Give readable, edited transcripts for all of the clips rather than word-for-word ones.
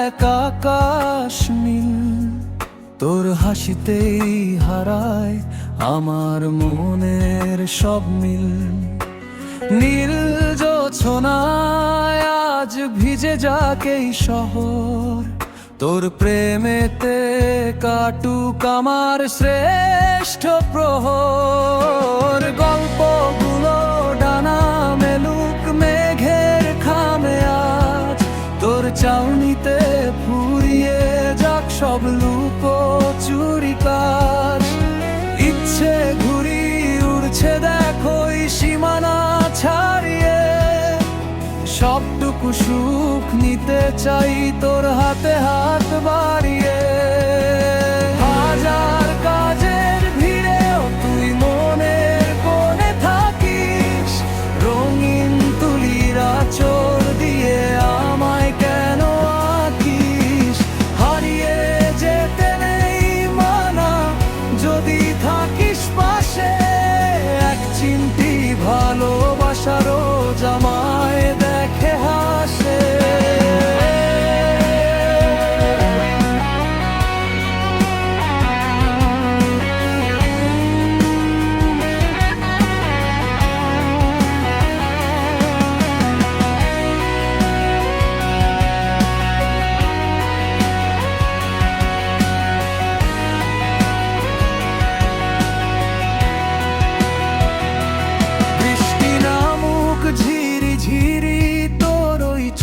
এক আকাশ নীল, তোর হাসিতেই হারায় আমার মনের সব মিল। নীল জোছনায় আজ ভিজে যাক এই শহর, তোর প্রেমেতে কাটুক আমার শ্রেষ্ঠ প্রহর। গল্পগুলো ডানা মেলুক মেঘের খামে আজ, তোর চাউনিতে ফুরিয়ে যাক সব লুকোচুরি কাজ। ইচ্ছে ঘুরি উড়ছে দেখো সীমানা ছাড়িয়ে, সবটুকু সুখ নিতে চাই তোর হাতে হাত বাড়িয়ে। হাজার কাজের ভিড়েও তুই মনের কোণে থাকিস, রঙিন তুলির আঁচল দিয়ে আমায় কেন আঁকিস। হারিয়ে যেতে নেই মানা যদি থাকিস পাশে, এক চিমটি ভালোবাসারও জামায় দেখে হাসে।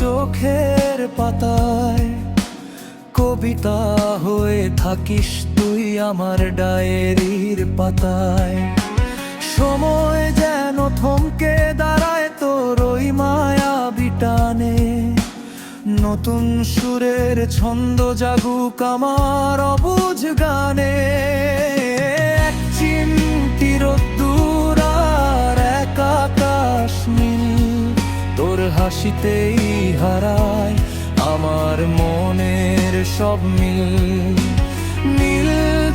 চোখের পাতায় কবিতা হয়ে থাকিস তুই আমার ডায়েরির পাতায়। সময় যেন থমকে দাঁড়ায় তোর ওই মায়াবী টানে, নতুন সুরের ছন্দ জাগুক আমার অবুঝ গানে। এক চিমটি রোদ্দুর আর এক আকাশ নীল, তোর হাসিতেই হারায় আমার মনের সব মিল। নীল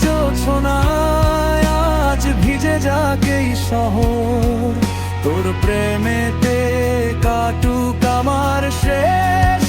জোছনায় আজ ভিজে যাক এই শহর, তোর প্রেমেতে কাটুক আমার শেষ